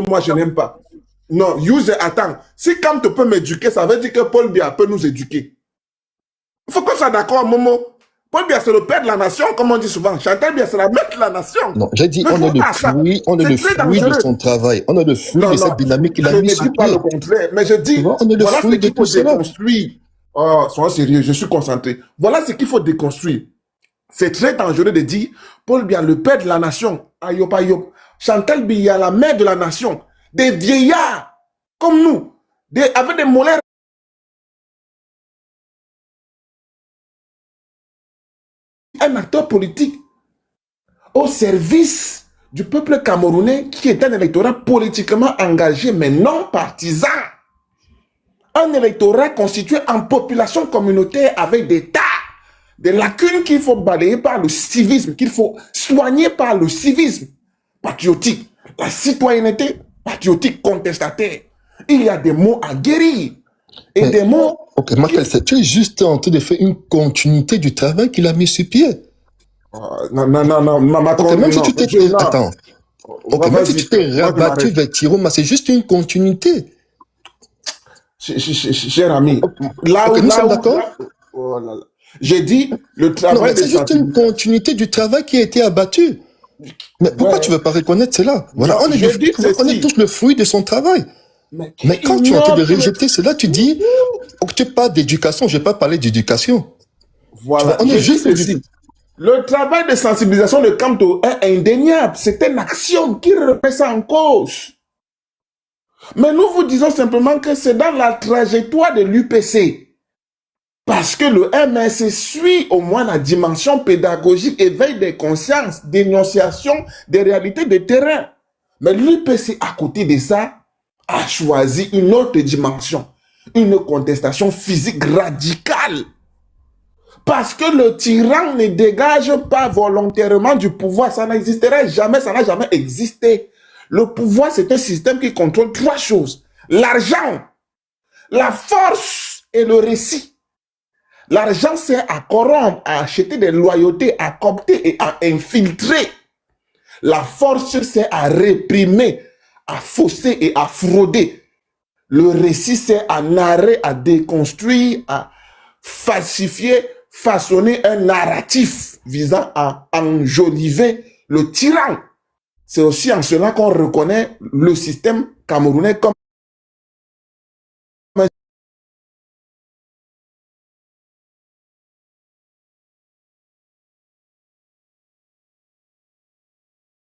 que moi je n'aime pas. Non, Youze, attends. Si Kant peut m'éduquer, ça veut dire que Paul Biya peut nous éduquer. Il faut qu'on soit d'accord, Momo. Paul Biya, c'est le père de la nation, comme on dit souvent. Chantal Biya, c'est la mère de la nation. Non, j'ai dit, on est le fruit de son travail. On est le fruit de cette dynamique qu'il a mis sur pied. Je ne dis pas le contraire, mais je dis, voilà ce qu'il faut déconstruire. Oh, sois sérieux, je suis concentré. Voilà ce qu'il faut déconstruire. C'est très dangereux de dire, Paul Biya, le père de la nation, ayop ayop. Chantal Biya, la mère de la nation. Des vieillards, comme nous, avec des molaires. Un acteur politique au service du peuple camerounais qui est un électorat politiquement engagé, mais non partisan. Un électorat constitué en population communautaire avec des tas de lacunes qu'il faut balayer par le civisme, qu'il faut soigner par le civisme patriotique, la citoyenneté patriotique contestataire. Il y a des mots à guérir. Et des mots... Ok, Makel, tu es juste en train de faire une continuité du travail qu'il a mis sur pied. Non, Macron, même si tu t'es... Attends. Ok, même si tu t'es rabattu vers Tiroma, c'est juste une continuité. Cher ami, là où... nous sommes d'accord. J'ai dit, le travail... C'est juste une continuité du travail qui a été abattu. Mais pourquoi tu ne veux pas reconnaître cela? Voilà, on est tous le fruit de son travail. Mais quand tu es en train de rejeter cela, tu dis, tu parles d'éducation, je ne vais pas parler d'éducation. Voilà, on est juste ceci. Le travail de sensibilisation de Kanto est indéniable. C'est un axiome qui remet ça en cause. Mais nous vous disons simplement que c'est dans la trajectoire de l'UPC. Parce que le MSC suit au moins la dimension pédagogique, éveil des consciences, dénonciation des réalités de terrain. Mais l'UPC, à côté de ça, a choisi une autre dimension, une contestation physique radicale. Parce que le tyran ne dégage pas volontairement du pouvoir, ça n'existerait jamais, ça n'a jamais existé. Le pouvoir, c'est un système qui contrôle trois choses. L'argent, la force et le récit. L'argent sert à corrompre, à acheter des loyautés, à coopter et à infiltrer. La force sert à réprimer, à fausser et à frauder. Le récit sert à narrer, à déconstruire, à falsifier, façonner un narratif visant à enjoliver le tyran. C'est aussi en cela qu'on reconnaît le système camerounais comme un...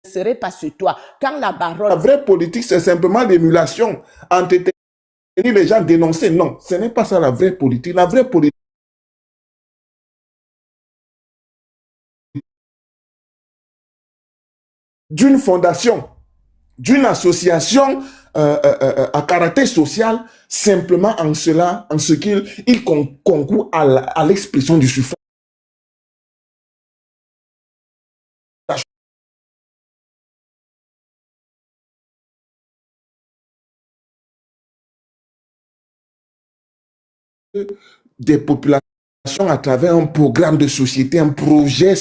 serait pas sur toi. Quand la baronne... La vraie politique, c'est simplement l'émulation. Entretenir les gens, dénoncer. Non, ce n'est pas ça la vraie politique. La vraie politique, d'une fondation, d'une association à caractère social, simplement en cela, en ce qu'il concourt à l'expression du suffrage. Des populations à travers un programme de société, un projet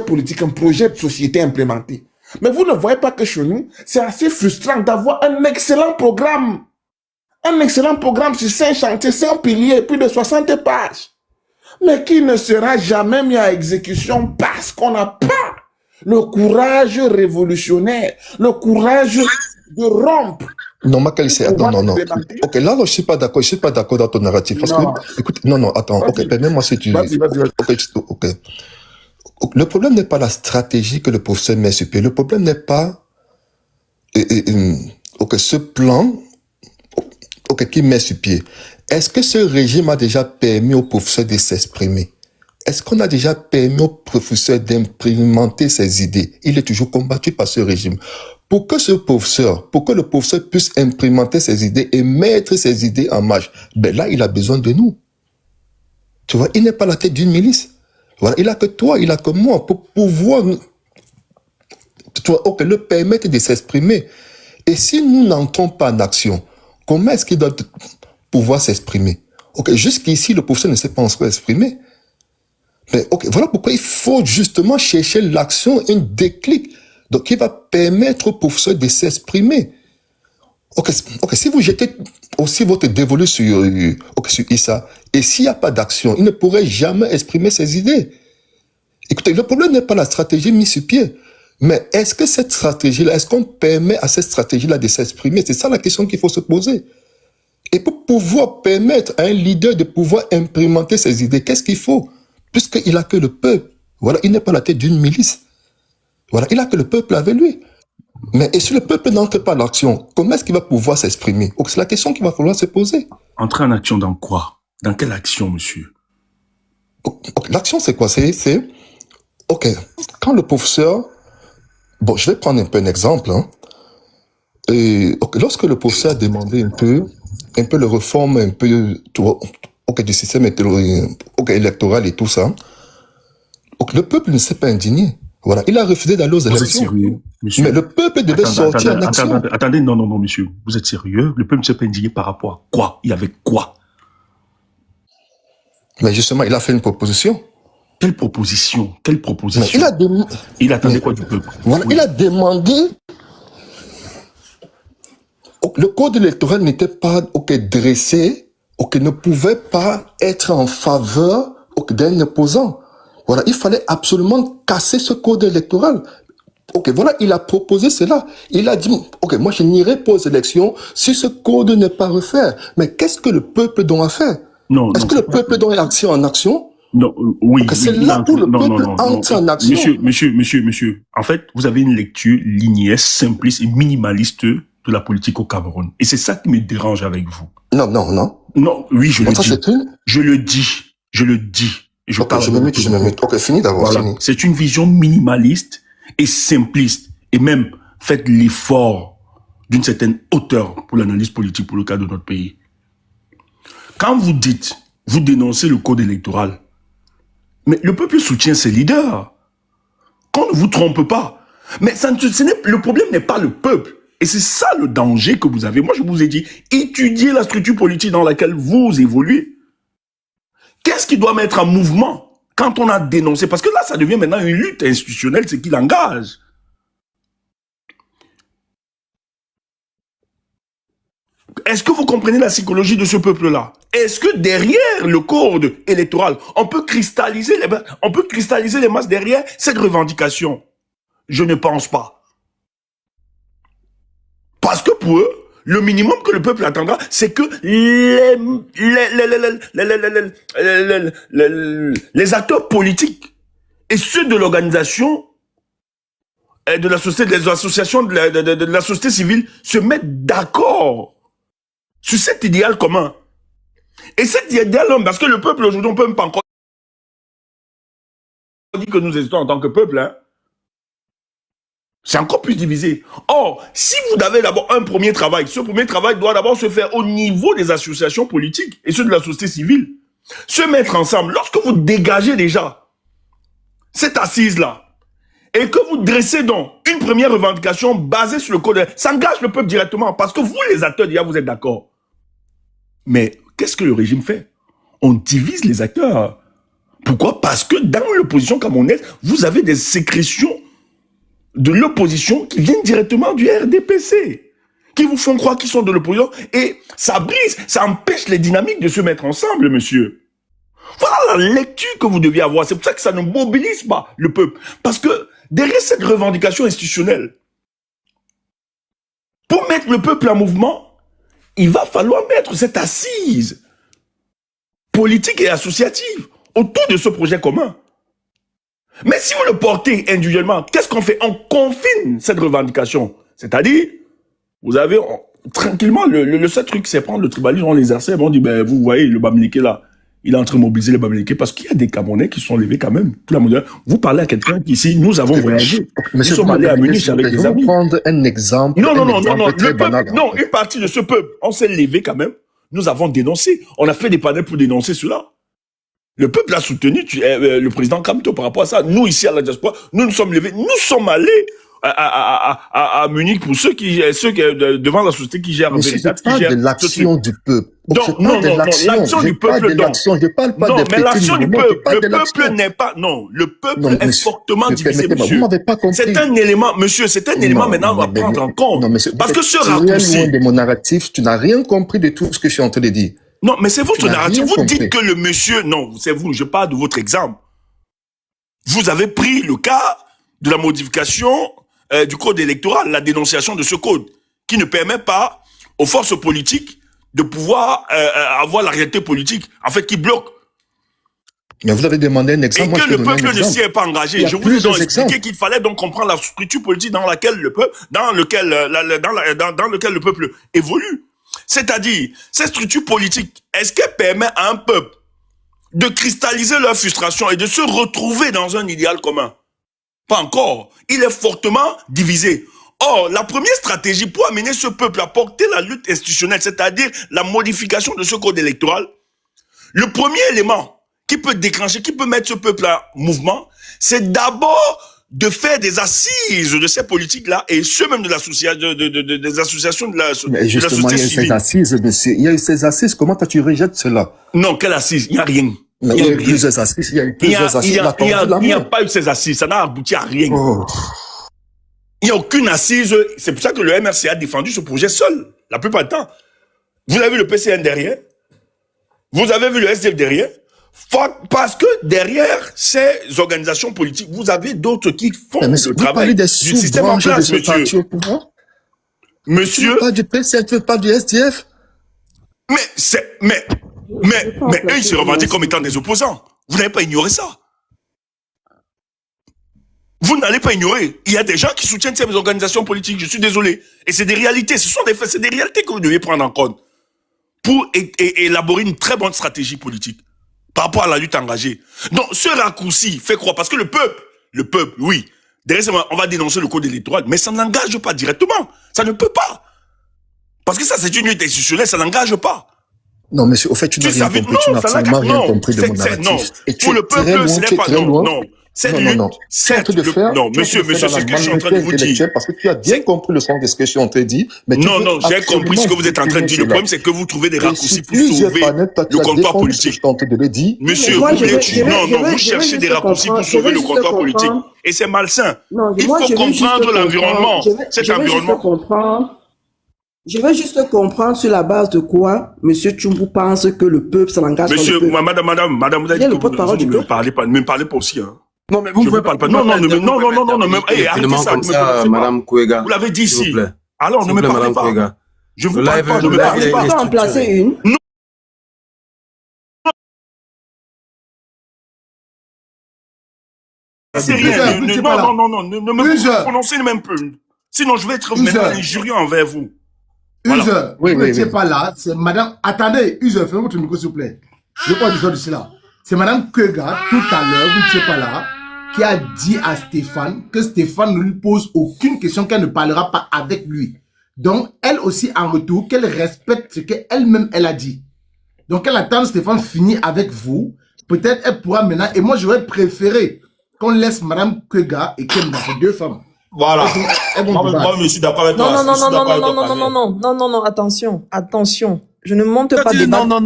politique, un projet de société implémenté. Mais vous ne voyez pas que chez nous, c'est assez frustrant d'avoir un excellent programme. Un excellent programme sur 5 chantiers, 5 piliers, plus de 60 pages. Mais qui ne sera jamais mis à exécution parce qu'on n'a pas le courage révolutionnaire, le courage de rompre. Non, Makel, non. Ok, là, je suis pas d'accord dans ton narratif. Parce que, écoute, non, attends, ok, permets-moi si tu... Vas-y. Ok. Le problème n'est pas la stratégie que le professeur met sur pied. Le problème n'est pas ce plan qu'il met sur pied. Est-ce que ce régime a déjà permis au professeur de s'exprimer? Est-ce qu'on a déjà permis au professeur d'implémenter ses idées? Il est toujours combattu par ce régime. Pour que le professeur puisse implémenter ses idées et mettre ses idées en marche, ben là, il a besoin de nous. Tu vois, il n'est pas la tête d'une milice. Voilà, il a que toi, il a que moi pour pouvoir le permettre de s'exprimer. Et si nous n'entrons pas en action, comment est-ce qu'il doit pouvoir s'exprimer? Jusqu'ici, le professeur ne s'est pas encore exprimé. Mais voilà pourquoi il faut justement chercher l'action, un déclic Donc, qui va permettre aux professeurs de s'exprimer. Ok, si vous jetez aussi votre dévolu sur Issa, et s'il n'y a pas d'action, il ne pourrait jamais exprimer ses idées. Écoutez, le problème n'est pas la stratégie mise sur pied, mais est-ce que cette stratégie-là, est-ce qu'on permet à cette stratégie-là de s'exprimer? C'est ça la question qu'il faut se poser. Et pour pouvoir permettre à un leader de pouvoir implémenter ses idées, qu'est-ce qu'il faut? Puisqu'il n'a que le peuple. Voilà, il n'est pas la tête d'une milice. Voilà, il n'a que le peuple avec lui. Mais et si le peuple n'entre pas en action, comment est-ce qu'il va pouvoir s'exprimer? Donc c'est la question qu'il va falloir se poser. Entrer en action dans quoi? Dans quelle action, monsieur? L'action, c'est quoi? Ok, quand le professeur... Bon, je vais prendre un peu un exemple. Hein. Lorsque le professeur a demandé un peu le réforme un peu du système électoral et tout ça, le peuple ne s'est pas indigné. Voilà, il a refusé d'aller aux élections. Vous êtes sérieux, monsieur? Mais le peuple devait sortir en action. Attendez, non, monsieur. Vous êtes sérieux? Le peuple ne s'est pas indigné par rapport à quoi? Il y avait quoi? Mais justement, il a fait une proposition. Quelle proposition? Il attendait quoi du peuple? Voilà, oui. Il a demandé... Le code électoral n'était pas dressé, ne pouvait pas être en faveur d'un opposant. Voilà, il fallait absolument casser ce code électoral. Voilà, il a proposé cela. Il a dit, moi je n'irai pas aux élections si ce code n'est pas refait. Mais qu'est-ce que le peuple doit faire? Est-ce que le peuple doit action en action? Non, oui. C'est là où le peuple entre en action. Monsieur. En fait, vous avez une lecture linéaire, simpliste et minimaliste de la politique au Cameroun. Et c'est ça qui me dérange avec vous. Non. Non, oui, je le dis. Je le dis. Je me mets. Ok, fini d'avoir fini. C'est une vision minimaliste et simpliste. Et même, faites l'effort d'une certaine hauteur pour l'analyse politique pour le cas de notre pays. Quand vous dénoncez le code électoral, mais le peuple soutient ses leaders. Qu'on ne vous trompe pas. Mais le problème n'est pas le peuple. Et c'est ça le danger que vous avez. Moi, je vous ai dit, étudiez la structure politique dans laquelle vous évoluez. Qu'est-ce qui doit mettre en mouvement quand on a dénoncé? Parce que là, ça devient maintenant une lutte institutionnelle, c'est qui l'engage. Est-ce que vous comprenez la psychologie de ce peuple-là? Est-ce que derrière le code électoral, on peut cristalliser les masses derrière cette revendication? Je ne pense pas. Parce que pour eux, le minimum que le peuple attendra, c'est que les acteurs politiques et ceux de l'organisation, de la société, des associations de la société civile se mettent d'accord sur cet idéal commun. Et cet idéal, parce que le peuple aujourd'hui, on peut même pas encore dire que nous existons en tant que peuple, hein. C'est encore plus divisé. Or, si vous avez d'abord un premier travail, ce premier travail doit d'abord se faire au niveau des associations politiques et ceux de la société civile. Se mettre ensemble. Lorsque vous dégagez déjà cette assise-là et que vous dressez donc une première revendication basée sur le code, ça engage le peuple directement parce que vous, les acteurs, déjà, vous êtes d'accord. Mais qu'est-ce que le régime fait? On divise les acteurs. Pourquoi? Parce que dans l'opposition camerounaise, vous avez des sécrétions de l'opposition qui viennent directement du RDPC, qui vous font croire qu'ils sont de l'opposition, et ça brise, ça empêche les dynamiques de se mettre ensemble, monsieur. Voilà la lecture que vous deviez avoir. C'est pour ça que ça ne mobilise pas le peuple. Parce que derrière cette revendication institutionnelle, pour mettre le peuple en mouvement, il va falloir mettre cette assise politique et associative autour de ce projet commun. Mais si vous le portez individuellement, qu'est-ce qu'on fait? On confine cette revendication. C'est-à-dire, vous avez tranquillement, le seul truc, c'est prendre le tribalisme, on l'exerce, on dit, ben, vous voyez, le Bamileke là, il est en train de mobiliser les Bamileke parce qu'il y a des Camerounais qui sont levés quand même. Vous parlez à quelqu'un qui, ici, nous avons voyagé. Nous sommes allés à Munich avec des amis. Je vais prendre un exemple. Non, le peuple, non, une partie de ce peuple, on s'est levé quand même. Nous avons dénoncé. On a fait des panels pour dénoncer cela. Le peuple a soutenu le président Kamto par rapport à ça. Nous, ici, à la diaspora, nous nous sommes levés. Nous sommes allés à Munich pour devant la société qui gère Monsieur, je Veritas, qui parle gère de l'action du peuple. Je parle de l'action. l'action Je du parle peuple, de l'action. Je parle pas non, des mais petits l'action du mouvements. peuple, Je parle le de peuple l'action. n'est pas, non, le Non, peuple est monsieur, fortement divisé, permettez-moi, vous monsieur. m'avez pas compris. C'est un élément, monsieur, c'est un élément maintenant à prendre en compte. non, monsieur, Parce que ce tu es loin raccourci, de mon narratif. Tu n'as rien compris de tout ce que je suis en train de dire. non, mais c'est votre Tu n'as narratif. rien Vous compris. dites que le monsieur, non, c'est vous, je parle de votre exemple. Vous avez pris le cas de la modification du code électoral, la dénonciation de ce code, qui ne permet pas aux forces politiques de pouvoir avoir la réalité politique, en fait, qui bloque. Mais vous avez demandé un exemple. Et Moi, que je peux le donner un peuple ne exemple. s'y est pas engagé. Il y a Je vous ai donc plusieurs expliqué exemples. qu'il fallait donc comprendre la structure politique dans laquelle le peuple, dans lequel le peuple évolue. C'est-à-dire, cette structure politique, est-ce qu'elle permet à un peuple de cristalliser leur frustration et de se retrouver dans un idéal commun? Pas encore. Il est fortement divisé. Or, la première stratégie pour amener ce peuple à porter la lutte institutionnelle, c'est-à-dire la modification de ce code électoral, le premier élément qui peut déclencher, qui peut mettre ce peuple en mouvement, c'est d'abord de faire des assises de ces politiques-là et ceux même de des associations de la Mais justement, il y a eu ces assises, monsieur. Il y a eu ces assises. Comment tu rejettes cela? Non, quelle assise? Il n'y a rien. Mais il y a eu plusieurs assises. Il y a eu plusieurs assises. Il n'y a pas eu ces assises. Ça n'a abouti à rien. Oh. Il n'y a aucune assise. C'est pour ça que le MRC a défendu ce projet seul, la plupart du temps. Vous avez vu le PCN derrière. Vous avez vu le SDF derrière. Parce que derrière ces organisations politiques, vous avez d'autres qui font le travail du système en place, monsieur. Monsieur. Tu parles du PCN, tu parles du SDF. Mais eux, ils se revendiquent comme étant des opposants. Vous n'avez pas ignoré ça. Vous n'allez pas ignorer. Il y a des gens qui soutiennent ces organisations politiques. Je suis désolé. Et c'est des réalités. Ce sont des faits. C'est des réalités que vous devez prendre en compte pour élaborer une très bonne stratégie politique par rapport à la lutte engagée. Donc, ce raccourci fait croire, parce que le peuple, oui, derrière, on va dénoncer le code électoral, mais ça n'engage pas directement. Ça ne peut pas. Parce que ça, c'est une lutte institutionnelle, ça n'engage pas. Non, monsieur, au fait, tu n'as rien compris. Tu n'as absolument rien compris de mon narratif. Non, pour le peuple, ce n'est pas... Non. Non, monsieur, c'est ce que je suis en train de vous dire. Parce que tu as bien compris le sens de ce que je suis en train de dire. Non, j'ai compris ce que vous êtes en train de dire. Le problème, c'est que vous trouvez des raccourcis pour sauver le comptoir politique. Monsieur, vous cherchez des raccourcis pour sauver le comptoir politique. Et c'est malsain. Il faut comprendre l'environnement. Cet environnement. Je veux juste comprendre sur la base de quoi M. Tchumbu pense que le peuple s'engage. Monsieur, madame, vous avez dit que vous ne me parlez pas aussi, hein. Non, mais vous ne pouvez pas. Non, arrêtez ça, comme ça, Madame Kouega. Vous l'avez dit ici. Plaît. Alors, ne me parlez pas. Je vous parle pas, ne me parlez pas. On peut en placer une. Non. C'est rien. Non, ne me prononcez même plus. Sinon, je vais être maintenant injurieux envers vous. Use, vous n'étiez pas là. C'est madame. Attendez, Use, fermez votre micro, s'il vous plaît. Je ne veux pas dire de cela. C'est madame Kouega, tout à l'heure, vous n'étiez pas là, qui a dit à Stéphane que Stéphane ne lui pose aucune question, qu'elle ne parlera pas avec lui. Donc, elle aussi, en retour, qu'elle respecte ce qu'elle-même, elle a dit. Donc, elle attend Stéphane finir avec vous. Peut-être elle pourra maintenant. Et moi, j'aurais préféré qu'on laisse madame Kouega et Kemda, ces deux femmes. Voilà. Moi, je suis d'accord avec toi. Non, attention. Je ne monte pas débat. Non,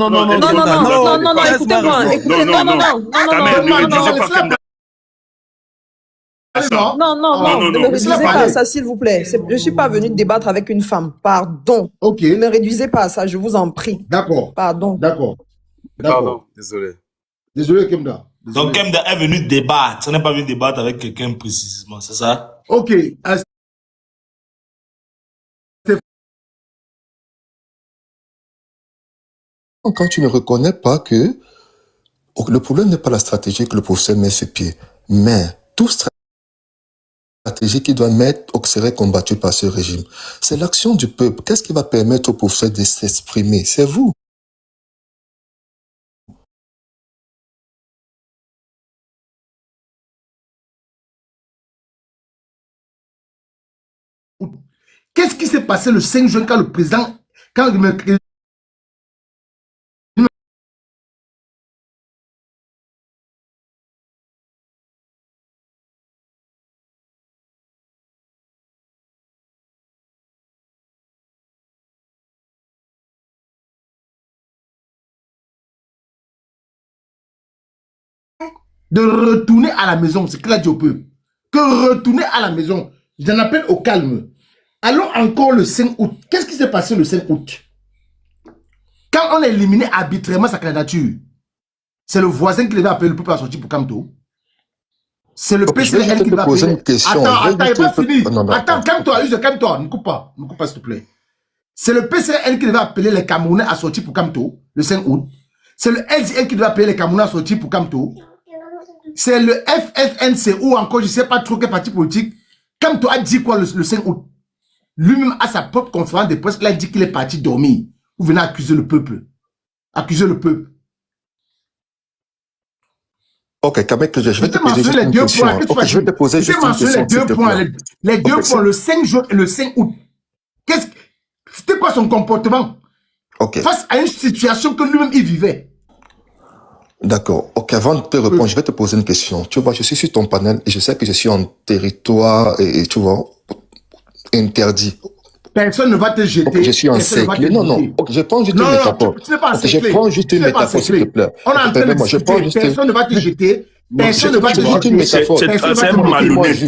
écoutez-moi. Non, ne me réduisez pas à ça, s'il vous plaît. Je ne suis pas venu débattre avec une femme. Pardon. Ok. Ne me réduisez pas à ça, je vous en prie. D'accord. Pardon. Pardon, désolé. Désolé, Kemda. Donc, Kemda est venu débattre. On n'est pas venu débattre avec quelqu'un précisément, c'est ça? Ok. Quand tu ne reconnais pas que le problème n'est pas la stratégie que le professeur met sur pied, mais toute stratégie qui doit serait combattue par ce régime, c'est l'action du peuple. Qu'est-ce qui va permettre au professeur de s'exprimer? C'est vous. Qu'est-ce qui s'est passé le 5 juin quand le président, de retourner à la maison. C'est qu'il a dit au peuple. Que retourner à la maison. J'en appelle au calme. Allons encore le 5 août. Qu'est-ce qui s'est passé le 5 août? Quand on a éliminé arbitrairement sa candidature, c'est le voisin qui devait appeler le peuple à sortir pour Kamto. C'est le PCL qui devait appeler. Attends, il n'est pas fini. Attends, calme-toi, ne coupe pas. Ne coupe pas, s'il te plaît. C'est le PCL qui devait appeler les Camerounais à sortir pour Kamto, le 5 août. C'est le LCL qui devait appeler les Camerounais à sortir pour Kamto. C'est le FFNC ou encore, je ne sais pas trop quel parti politique. Kamto a dit quoi le 5 août? Lui-même, à sa propre conférence de presse, il a dit qu'il est parti dormir. Vous venez accuser le peuple. Accuser le peuple. Ok, Kamek, je vais te poser juste une question. Ok, je vais te poser juste une question. Les deux points, le 5 juin et le 5 août. C'était quoi son comportement? Face à une situation que lui-même il vivait. D'accord. Ok, avant de te répondre, je vais te poser une question. Tu vois, je suis sur ton panel et je sais que je suis en territoire et tu vois, interdit. Personne ne va te jeter. Okay, je suis encerclé. Non, non. Okay, je prends juste une métaphore. Tu n'es pas encerclé. Je prends juste une métaphore, s'il te plaît. On a en train de discuter. Personne ne va te jeter. Personne ne va te jeter.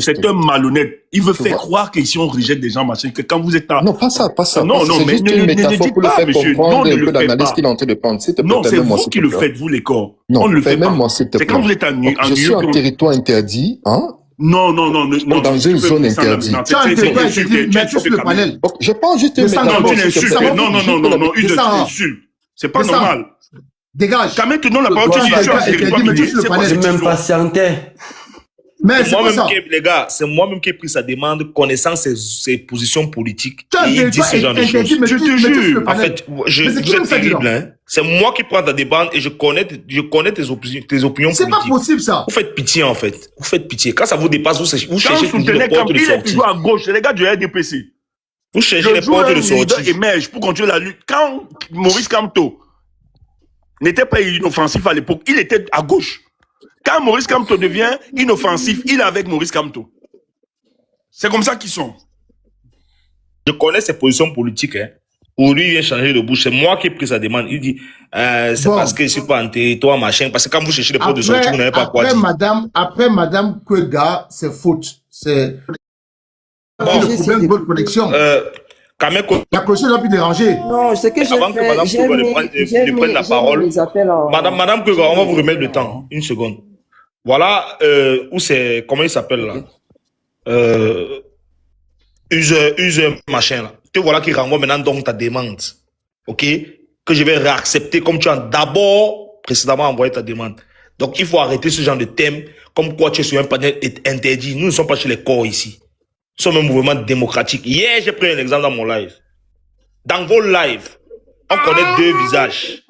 C'est un malhonnête. Il veut faire croire qu'ici on rejette des gens, machin, que quand vous êtes là. Non, pas ça, pas ça. Non, non, mais juste une métaphore pour le faire comprendre un peu l'analyse qu'il est en train de prendre. Non, c'est vous qui le faites, vous, les corps. Non, on ne le fait pas. Même moi, s'il te plaît. C'est quand vous êtes en je suis en territoire interdit, hein? Non, non, non, non. Dans une zone interdite. Tu as le panel. Je prends juste une métaphore. Non, tu l'insultes. Non, non, non, non, non, il insulte. C'est pas normal. Dégage. Quand même, tu donnes la parole, tu dis, je même patientais. Mais c'est moi-même les gars, c'est moi-même qui ai pris sa demande, connaissant ses positions politiques. Et il dit ce genre de choses. Je te jure. En fait, vous êtes terrible, hein. C'est moi qui prends ta demande et je connais tes opinions politiques. C'est pas possible, ça. Vous faites pitié, en fait. Vous faites pitié. Quand ça vous dépasse, vous cherchez les portes de sortie. Il est toujours à gauche, c'est les gars du RDPC. Vous cherchez les portes de sortie. Émerge pour continuer la lutte. Quand Maurice Kamto n'était pas inoffensif à l'époque, il était à gauche. Quand Maurice Kamto devient inoffensif, il est avec Maurice Kamto. C'est comme ça qu'ils sont. Je connais ses positions politiques. Hein. Pour lui, il vient changer de bouche. C'est moi qui ai pris sa demande. Il dit, c'est parce que je suis pas en territoire, machin. Parce que quand vous cherchez les portes de sortie, vous n'avez pas quoi dire. Après Madame Kwega, c'est faute. C'est problème de bonne connexion. La connexion doit plus déranger. Non, c'est que avant que Madame Kwega prenne la parole. Madame Kwega, on va vous remettre le temps. Une seconde. Voilà, où c'est, comment il s'appelle là? User machin là. Te voilà qui renvoie maintenant donc ta demande. Ok? Que je vais réaccepter comme tu as d'abord précédemment envoyé ta demande. Donc il faut arrêter ce genre de thème comme quoi tu es sur un panel interdit. Nous ne sommes pas chez les corps ici. Nous sommes un mouvement démocratique. Hier, j'ai pris un exemple dans mon live. Dans vos lives, on connaît deux visages.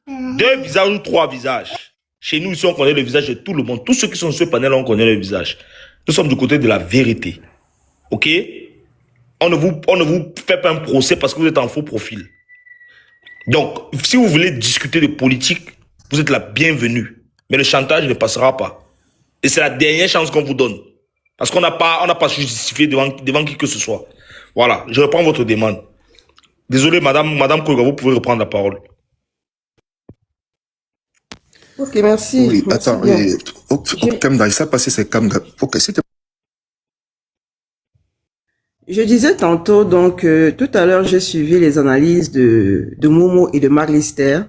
Deux visages ou trois visages. Chez nous, ici, on connaît le visage de tout le monde. Tous ceux qui sont sur ce panel, on connaît le visage. Nous sommes du côté de la vérité. Ok? On ne vous fait pas un procès parce que vous êtes en faux profil. Donc, si vous voulez discuter de politique, vous êtes la bienvenue. Mais le chantage ne passera pas. Et c'est la dernière chance qu'on vous donne. Parce qu'on n'a pas justifié devant qui que ce soit. Voilà, je reprends votre demande. Désolé, Madame Koga, vous pouvez reprendre la parole. Ok, merci. Oui, merci attends, Kamda, il s'est passé, c'est Kamda. Ok, c'était... Je disais tantôt, donc, tout à l'heure, j'ai suivi les analyses de Momo et de Mark Lister,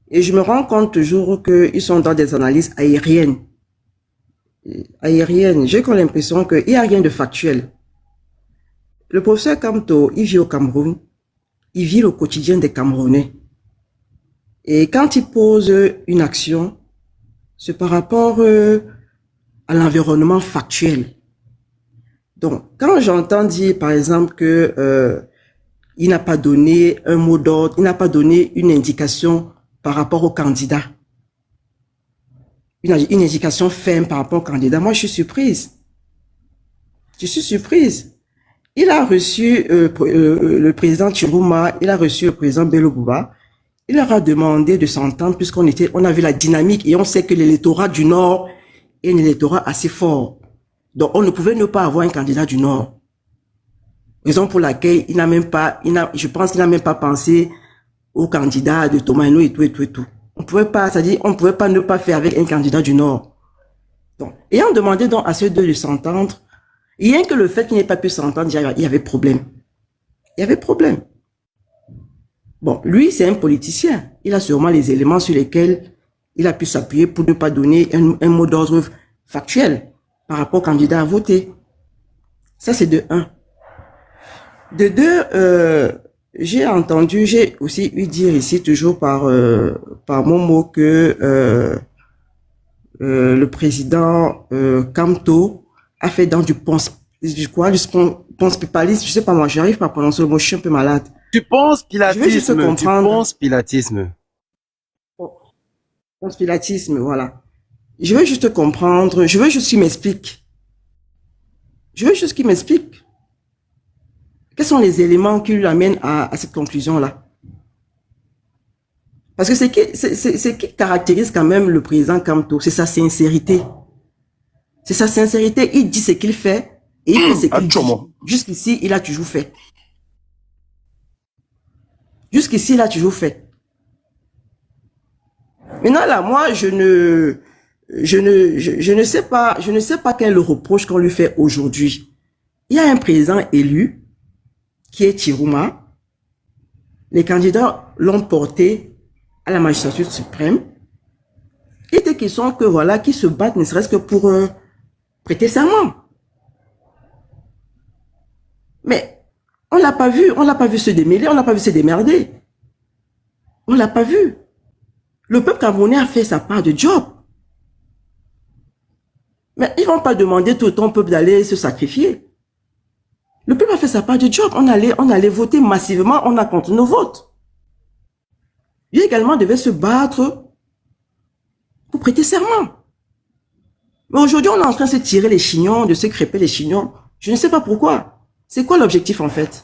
et je me rends compte toujours qu'ils sont dans des analyses aériennes. J'ai comme l'impression qu'il n'y a rien de factuel. Le professeur Kamto, il vit au Cameroun, il vit le quotidien des Camerounais. Et quand il pose une action, c'est par rapport à l'environnement factuel. Donc, quand j'entends dire, par exemple, que il n'a pas donné un mot d'ordre, il n'a pas donné une indication par rapport au candidat, une indication ferme par rapport au candidat, moi, je suis surprise. Je suis surprise. Il a reçu le président Chiruma, il a reçu le président Bello Bouba. Il leur a demandé de s'entendre puisqu'on avait la dynamique et on sait que l'électorat du Nord est un électorat assez fort. Donc, on ne pouvait ne pas avoir un candidat du Nord. Raison pour laquelle je pense qu'il n'a même pas pensé au candidat de Thomas Heno et tout. On pouvait pas, c'est-à-dire, on pouvait pas ne pas faire avec un candidat du Nord. Donc, ayant demandé donc à ceux deux de s'entendre, rien que le fait qu'ils n'aient pas pu s'entendre, il y avait problème. Il y avait problème. Bon, lui, c'est un politicien. Il a sûrement les éléments sur lesquels il a pu s'appuyer pour ne pas donner un mot d'ordre factuel par rapport au candidat à voter. Ça, c'est de un. De deux, j'ai aussi eu dire ici, toujours par Momo, que le président Kamto a fait dans du ponce-pipalisme, je sais pas moi, j'arrive pas à prononcer le mot, je suis un peu malade. Tu penses pilatisme. Ponce-pilatisme, voilà. Je veux juste comprendre, je veux juste qu'il m'explique. Quels sont les éléments qui lui amènent à cette conclusion-là? Parce que c'est qui caractérise quand même le président Kamto, c'est sa sincérité. C'est sa sincérité, il dit ce qu'il fait et il fait ce qu'il dit. Jusqu'ici, il a toujours fait. Jusqu'ici, il a toujours fait. Maintenant, là, moi, je ne sais pas quel est le reproche qu'on lui fait aujourd'hui. Il y a un président élu qui est Chiruma. Les candidats l'ont porté à la magistrature suprême. Il était question que voilà, qu'ils se battent ne serait-ce que pour prêter serment. Mais on l'a pas vu se démêler, on l'a pas vu se démerder. On l'a pas vu. Le peuple camerounais a fait sa part de job. Mais ils vont pas demander tout le temps au peuple d'aller se sacrifier. Le peuple a fait sa part de job. On allait voter massivement, on a compté nos votes. Lui également devait se battre pour prêter serment. Mais aujourd'hui, on est en train de se tirer les chignons, de se crêper les chignons. Je ne sais pas pourquoi. C'est quoi l'objectif en fait?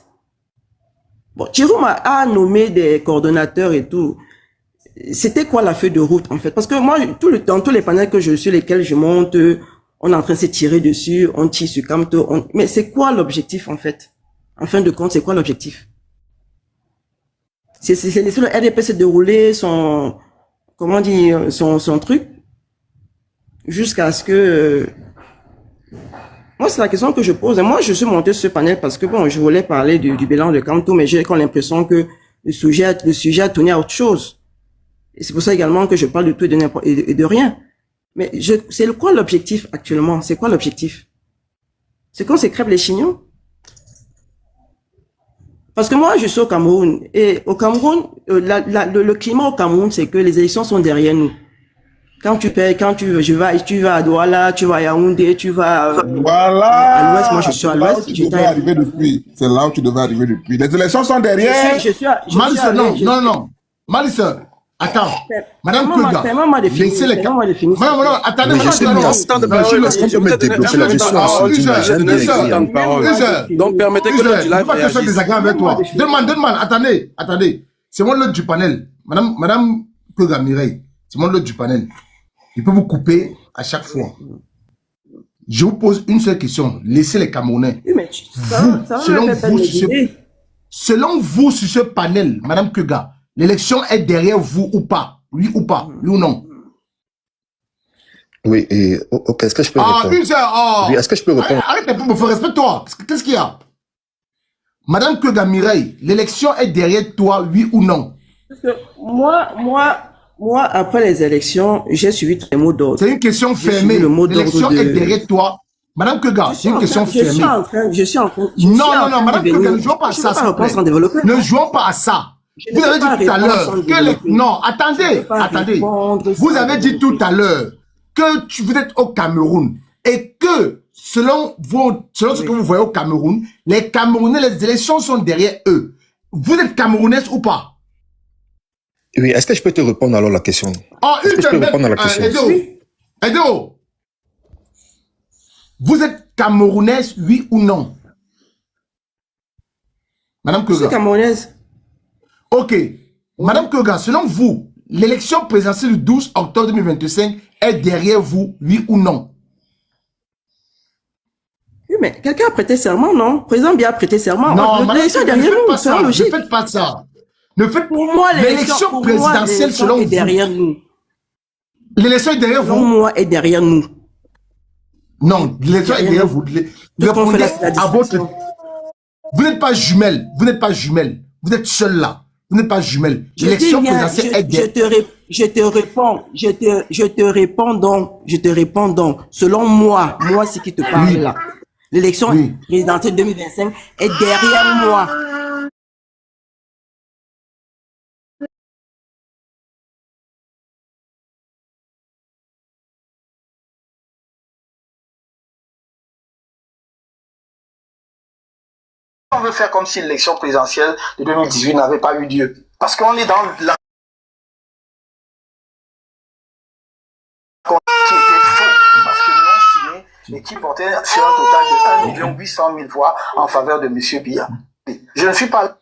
Bon, Chiruma a nommé des coordonnateurs et tout. C'était quoi la feuille de route en fait? Parce que moi, dans tous les panels que sur lesquels je monte, on est en train de se tirer dessus, on tire sur Kamto. Mais c'est quoi l'objectif en fait? En fin de compte, c'est quoi l'objectif? C'est laisser le RDP se dérouler son truc jusqu'à ce que... Moi, c'est la question que je pose. Et moi, je suis monté sur ce panel parce que bon, je voulais parler du bilan de Kamto, mais j'ai comme l'impression que le sujet a tourné à autre chose. Et c'est pour ça également que je parle de tout et de rien. Mais c'est quoi l'objectif actuellement? C'est quoi l'objectif? C'est qu'on se crève les chignons? Parce que moi, je suis au Cameroun. Et au Cameroun, le climat au Cameroun, c'est que les élections sont derrière nous. Quand tu vas à Douala, tu vas à Yaoundé, tu vas à l'ouest. Moi, je suis à l'ouest. C'est là où tu devais arriver depuis. Les élections sont derrière. Non. Malissa, attends. Madame Kouga, laissez les cas. Madame, attendez. Donc, permettez que le live réagisse. Avec toi. Demande, attendez. C'est moi l'autre du panel. Madame Kouga Mireille, c'est moi l'autre du panel. Je peux vous couper à chaque fois. Je vous pose une seule question. Laissez les Camerounais. Selon vous, sur ce panel, Madame Kouga, l'élection est derrière vous ou pas? Oui ou pas? Oui ou non? Oui, et ok, est-ce que je peux répondre? Oui, est-ce que je peux répondre? Arrête de me faire respecter-toi. Qu'est-ce qu'il y a? Madame Kouga Mireille, l'élection est derrière toi, oui ou non? Parce que moi, après les élections, j'ai suivi les mots d'ordre. C'est une question fermée. L'élection est derrière toi. Madame Kouga, c'est une question fermée. Je suis en train. Non, Madame Kouga, ne jouons pas à ça. Ne jouons pas à ça. Vous avez dit tout à l'heure que non, attendez. Vous avez dit tout à l'heure que vous êtes au Cameroun et que selon ce que vous voyez au Cameroun, les Camerounais, les élections sont derrière eux. Vous êtes Camerounaise ou pas? Oui, est-ce que je peux te répondre alors à la question? Je peux répondre à la question. Edo, vous êtes Camerounaise, oui ou non? Madame Kouga. Je suis Camerounaise. Ok. Madame Kouga, selon vous, l'élection présidentielle du 12 octobre 2025 est derrière vous, oui ou non? Oui, mais quelqu'un a prêté serment, non? Le président Biya a prêté serment. Non, l'élection est derrière nous, c'est logique. Ne faites pas ça. Pour moi, l'élection présidentielle selon vous. Derrière nous. L'élection est derrière vous. Pour moi, est derrière nous. Non, l'élection est derrière vous. Répondez à votre... Vous n'êtes pas jumelles. Vous n'êtes pas jumelles. Vous êtes seul là. Vous n'êtes pas jumelles. L'élection présidentielle est derrière. Je te réponds donc, selon moi, ce qui te parle là. L'élection présidentielle 2025 est derrière moi. On veut faire comme si l'élection présidentielle de 2018 n'avait pas eu lieu. Parce qu'on est dans la... qui était faux. Parce que non signé et qui portait sur un total de 1 800 000 voix en faveur de M. Biya. Je ne suis pas...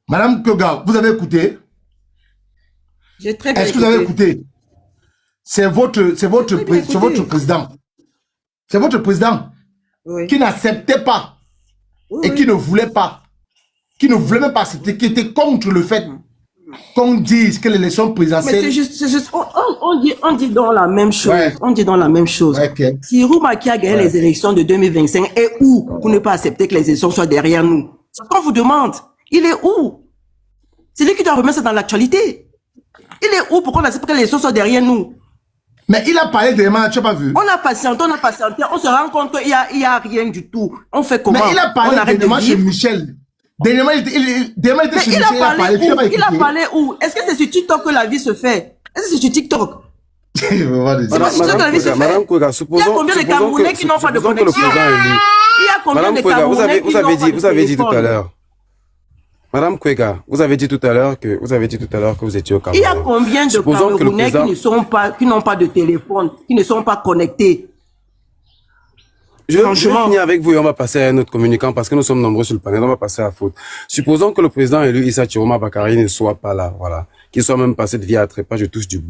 Madame Koga, vous avez écouté? J'ai très bien écouté. Est-ce que vous avez écouté? C'est votre président. C'est votre président qui n'acceptait pas. Et qui ne voulait pas, qui ne voulait même pas accepter, qui était contre le fait qu'on dise que l'élection présidentielle... Mais c'est juste, on dit dans la même chose. Ouais. On dit dans la même chose. Okay. Si Rouma qui a gagné les élections de 2025 est où pour ne pas accepter que les élections soient derrière nous? C'est ce qu'on vous demande. Il est où? C'est lui qui doit remettre ça dans l'actualité. Il est où pour qu'on accepte que les élections soient derrière nous? Mais il a parlé de Emmanuel, tu n'as pas vu? On a patienté, on se rend compte qu'il n'y a rien du tout. On fait comment? Mais il a parlé de chez Michel. Dernièrement, il était chez Michel, il a parlé où? Est-ce que c'est sur TikTok que la vie se fait? Est-ce que c'est sur TikTok? Madame Koga, supposons il y a combien de Camerounais qui n'ont pas de connexion? Il y a combien de Camerounais qui n'ont pas de téléphone? Vous avez dit tout à l'heure. Madame Kwega, vous avez dit tout à l'heure que vous étiez au Cameroun. Il y a combien de Camerounais qui n'ont pas de téléphone, qui ne sont pas connectés? Je vais finir avec vous et on va passer à un autre communicant parce que nous sommes nombreux sur le panel, on va passer à la faute. Supposons que le président élu Issa Chiroma Bakari ne soit pas là, voilà. Qu'il soit même passé de vie à trépage, je touche du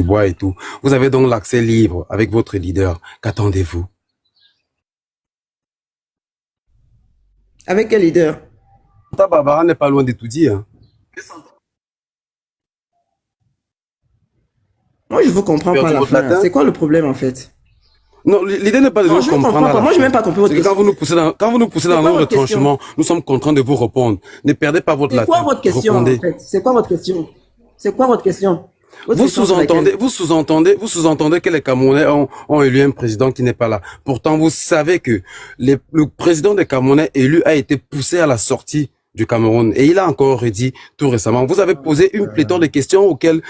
bois et tout. Vous avez donc l'accès libre avec votre leader. Qu'attendez-vous? Avec quel leader? Barbara n'est pas loin de tout dire. Moi, je vous comprends pas la fin. C'est quoi le problème, en fait? Non, l'idée n'est pas de nous comprendre. Moi, je n'ai même pas compris votre question. Quand vous nous poussez dans nos retranchements, nous sommes contraints de vous répondre. Ne perdez pas votre latin. C'est quoi votre question, en fait? C'est quoi votre question? C'est quoi votre question? Vous sous-entendez que les Camerounais ont élu un président qui n'est pas là. Pourtant, vous savez que le président des Camerounais élu a été poussé à la sortie du Cameroun. Et il a encore redit tout récemment. Vous avez posé une pléthore de questions auxquelles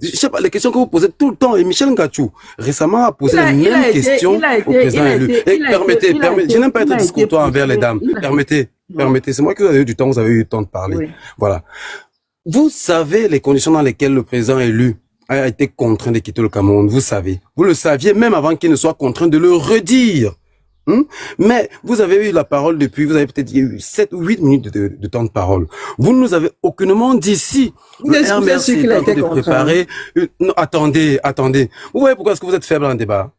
je sais pas, les questions que vous posez tout le temps. Et Michel Ngachou, récemment, a posé les mêmes questions au président élu. Et permettez, je n'aime pas être discourtois envers les dames. Permettez, c'est moi qui vous avez eu du temps, vous avez eu le temps de parler. Oui. Voilà. Vous savez les conditions dans lesquelles le président élu a été contraint de quitter le Cameroun. Vous savez. Vous le saviez même avant qu'il ne soit contraint de le redire. Mais vous avez eu la parole depuis, vous avez peut-être eu 7 ou 8 minutes de temps de parole. Vous ne nous avez aucunement dit si le RMRC est en train de préparer... Non, attendez. Vous voyez pourquoi est-ce que vous êtes faible en débat?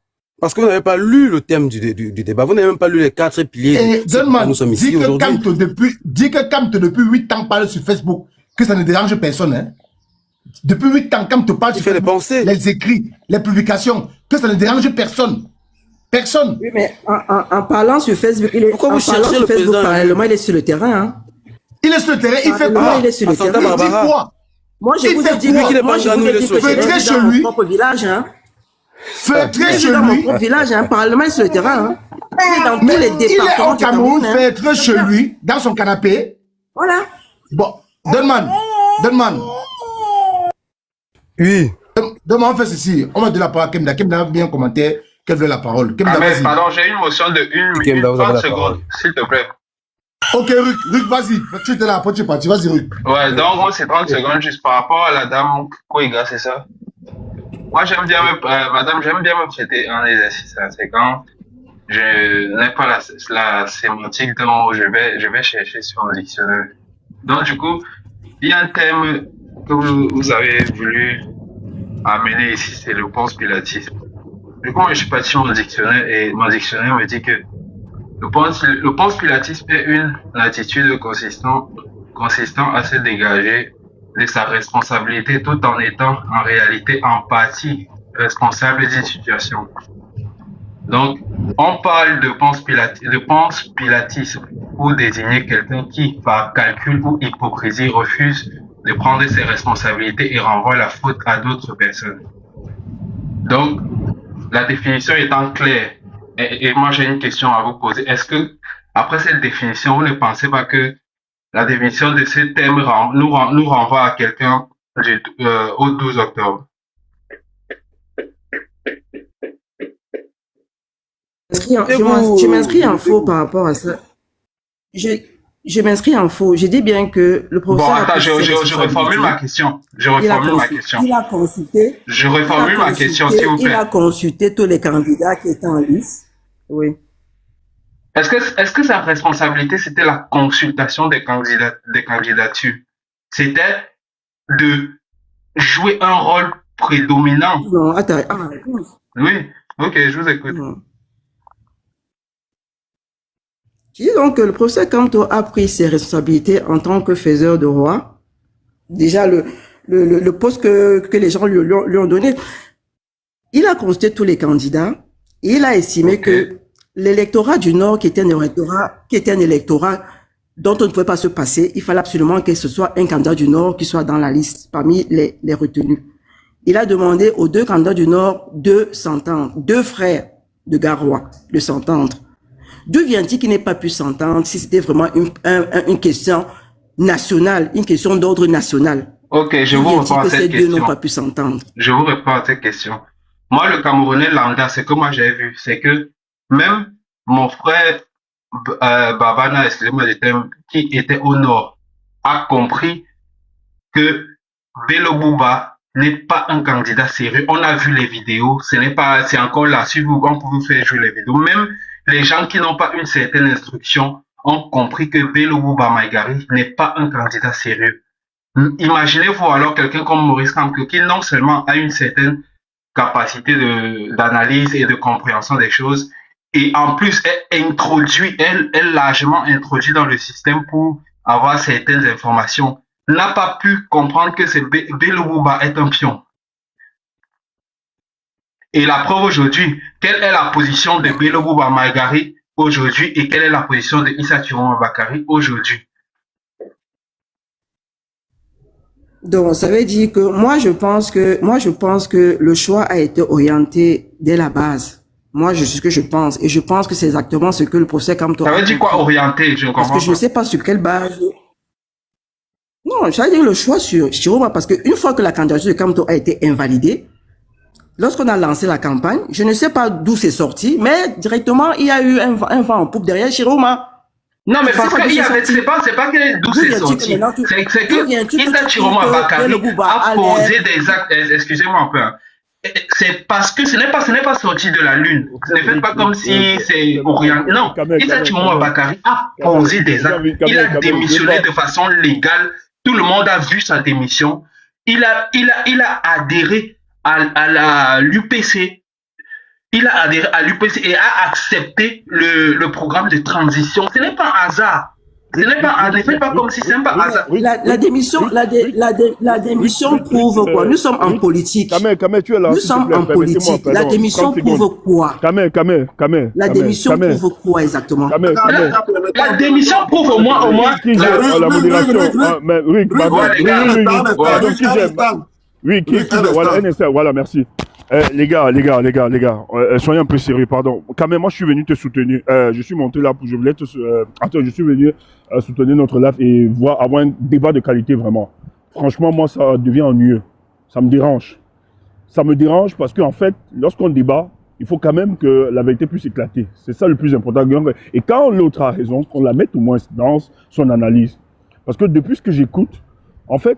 Parce que vous n'avez pas lu le thème du débat. Vous n'avez même pas lu les 4 piliers. Nous sommes ici aujourd'hui. Dis que Kamte depuis 8 ans parle sur Facebook, que ça ne dérange personne. Hein? Depuis 8 ans, Kamte parle sur Facebook, les écrits, les publications, que ça ne dérange personne. Personne. Oui, mais en parlant sur Facebook, pourquoi vous cherchez le président? Parallèlement, il est sur le terrain. Hein? Il est sur le terrain, il fait quoi? Il est sur le terrain. Il dit quoi? Moi, je vous ai dit que feutré chez lui. Mon propre village. Hein? Feutré chez lui. Mon propre village, hein? Parallèlement, il est sur le terrain. Hein? Il est dans tous les départements. Il est au Cameroun, feutré chez lui, dans son canapé. Voilà. Bon, Donman. Oui. Donman, on fait ceci. On va de la parole à Kemda. Kemda a bien commenté. Qu'elle veut la parole. Pardon, j'ai une motion de 1 minute 30 secondes, s'il te plaît. Ok, Ruc, vas-y. Tu étais là, après tu es parti. Vas-y, Ruc. Ouais, donc moi, c'est 30 secondes juste par rapport à la dame Kwega, c'est ça? Moi, j'aime bien me prêter un exercice. C'est quand je n'ai pas la sémantique dont je vais chercher sur le dictionnaire. Donc, du coup, il y a un thème que vous avez voulu amener ici, c'est le post-pilatisme. Du coup, je suis parti sur mon dictionnaire et mon dictionnaire me dit que le post-pilatisme est une attitude consistant à se dégager de sa responsabilité tout en étant en réalité en partie responsable d'une situation. Donc, on parle de pense pilatisme pour désigner quelqu'un qui, par calcul ou hypocrisie, refuse de prendre ses responsabilités et renvoie la faute à d'autres personnes. Donc, la définition étant claire, et moi j'ai une question à vous poser. Est-ce que, après cette définition, vous ne pensez pas que la définition de ce thème nous renvoie à quelqu'un au 12 octobre? Je m'inscris en faux par rapport à ça. Je m'inscris en faux. Je dis bien que le professeur... Bon, attends, je reformule ma question. Il a consulté... Je reformule ma question, s'il vous plaît. Il a consulté tous les candidats qui étaient en liste. Oui. Est-ce que sa responsabilité, c'était la consultation des candidatures? C'était de jouer un rôle prédominant? Non, attends. Oui, ok, je vous écoute. Non. Je dis donc que le professeur Kamto a pris ses responsabilités en tant que faiseur de roi. Déjà, le poste que les gens lui ont donné. Il a consulté tous les candidats et il a estimé que l'électorat du Nord, qui était un électorat dont on ne pouvait pas se passer, il fallait absolument que ce soit un candidat du Nord qui soit dans la liste parmi les retenus. Il a demandé aux 2 candidats du Nord de s'entendre, 2 frères de Garoua de s'entendre. D'où vient-il qu'il n'ait pas pu s'entendre si c'était vraiment une question nationale, une question d'ordre national? Ok, je vous réponds à cette question. Deux n'ont pas pu s'entendre. Je vous réponds à cette question. Moi, le Camerounais lambda, ce que moi j'ai vu, c'est que même mon frère Babana, excusez-moi le terme, qui était au nord, a compris que Bello Bouba n'est pas un candidat sérieux. On a vu les vidéos, c'est encore là. Si on peut vous faire jouer les vidéos, même les gens qui n'ont pas une certaine instruction ont compris que Bello Bouba Maïgari n'est pas un candidat sérieux. Imaginez-vous alors quelqu'un comme Maurice Kamto qui non seulement a une certaine capacité d'analyse et de compréhension des choses, et en plus est largement introduit dans le système pour avoir certaines informations, n'a pas pu comprendre que Bello Bouba est un pion. Et la preuve aujourd'hui, quelle est la position de Bello Bouba Maïgari aujourd'hui et quelle est la position de Issa Chiroma Bakari aujourd'hui? Donc, ça veut dire que moi, je pense que le choix a été orienté dès la base. Moi, c'est ce que je pense. Et je pense que c'est exactement ce que le professeur Kamto a Ça veut dire quoi, orienté? Je comprends Parce que je ne sais pas sur quelle base. Non, ça veut dire le choix sur Chiroma, parce qu'une fois que la candidature de Kamto a été invalidée, lorsqu'on a lancé la campagne, je ne sais pas d'où c'est sorti, mais directement, il y a eu un vent en poupe derrière Chiroma. Non, mais parce qu'il y avait, c'est pas que d'où c'est sorti. C'est que Issa Chiroma Bakari a posé des actes, excusez-moi un peu, hein. C'est parce que ce n'est pas sorti de la lune. Ne faites pas comme si c'est orienté. Non, Issa Chiroma Bakari a posé des actes. Il a démissionné de façon légale. Tout le monde a vu sa démission. Il a adhéré à l'UPC. Il a adhéré à l'UPC et a accepté le programme de transition. Ce n'est pas un hasard. Ne faites pas comme si c'est pas un hasard. La démission prouve quoi? Nous sommes en politique. Tu es là. Nous sommes en politique. La démission prouve quoi? La démission prouve quoi exactement? La démission prouve au moins la modération. Oui, voilà, merci. Les gars, soyez un peu sérieux, pardon. Quand même, moi, je suis venu te soutenir. Je suis monté là pour, je suis venu soutenir notre live et avoir un débat de qualité, vraiment. Franchement, moi, ça devient ennuyeux. Ça me dérange. Ça me dérange parce qu'en fait, lorsqu'on débat, il faut quand même que la vérité puisse éclater. C'est ça le plus important. Et quand l'autre a raison, qu'on la mette au moins dans son analyse. Parce que depuis ce que j'écoute, en fait,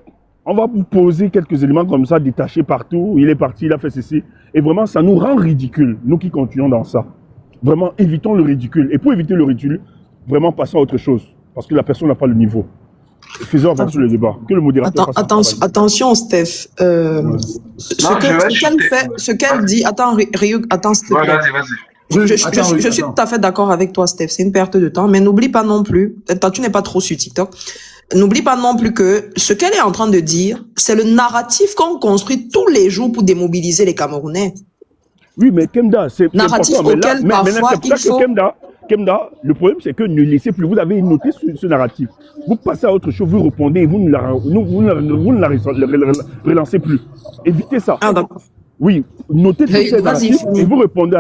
on va vous poser quelques éléments comme ça, détachés partout. Il est parti, il a fait ceci. Et vraiment, ça nous rend ridicule, nous qui continuons dans ça. Vraiment, évitons le ridicule. Et pour éviter le ridicule, vraiment, passons à autre chose. Parce que la personne n'a pas le niveau. Faisons avancer le débat. Que le modérateur attention, Steph. Ce qu'elle dit... Attends, Ryuk, attends, s'il te plaît. Vas-y. Je suis tout à fait d'accord avec toi, Steph. C'est une perte de temps. Mais n'oublie pas non plus... Tu n'es pas trop sur TikTok. N'oublie pas non plus que ce qu'elle est en train de dire, c'est le narratif qu'on construit tous les jours pour démobiliser les Camerounais. Oui, mais Kemda, c'est narratif important. Mais là, auquel maintenant, parfois c'est pour il ça que faut... Kemda, le problème, c'est que ne laissez plus. Vous avez noté ce narratif. Vous passez à autre chose, vous répondez et vous ne la relancez plus. Évitez ça. Ah, d'accord. Oui, notez tous ces Vas-y, narratifs finis. et vous répondez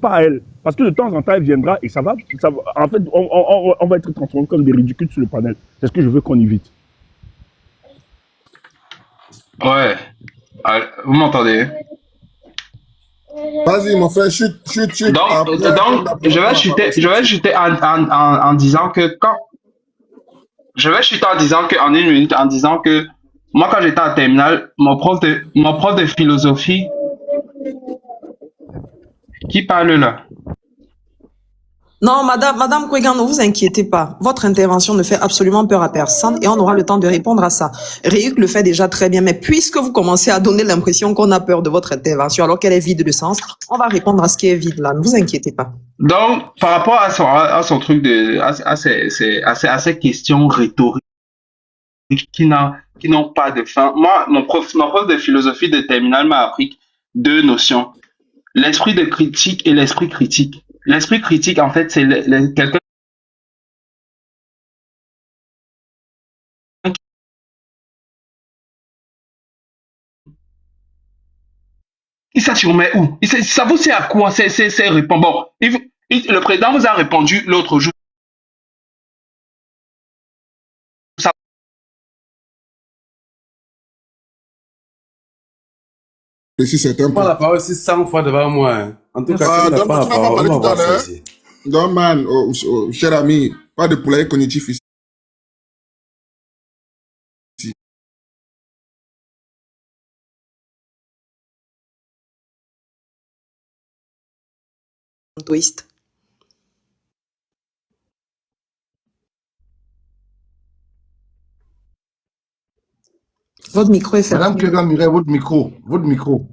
pas à elle. Parce que de temps en temps, elle viendra et ça va en fait, on va être transformés comme des ridicules sur le panel. C'est ce que je veux qu'on évite. Ouais. Vous m'entendez? Vas-y, mon frère, chute. Donc, je vais chuter en disant que je vais chuter en une minute, en disant que moi, quand j'étais en terminale, mon prof de philosophie, qui parle là? Non, Madame Kwegan, ne vous inquiétez pas. Votre intervention ne fait absolument peur à personne et on aura le temps de répondre à ça. Ryuk le fait déjà très bien, mais puisque vous commencez à donner l'impression qu'on a peur de votre intervention alors qu'elle est vide de sens, on va répondre à ce qui est vide là. Ne vous inquiétez pas. Donc, par rapport à son truc à ces questions rhétoriques qui n'ont pas de fin. Moi, mon prof de philosophie de terminale m'a appris deux notions. L'esprit de critique et l'esprit critique. L'esprit critique, en fait, c'est quelqu'un qui s'affirmait où? Ça vous sert à quoi? C'est répondre. Bon, le président vous a répondu l'autre jour. Ça... Et si c'est un Prends la parole aussi 100 fois devant moi. Hein. En tout cas, tu n'as pas la parole. On va voir ça ici. Non, man, cher ami, pas de poulailler cognitif ici. Twist. Votre micro est fermé. Madame Kegan, votre micro.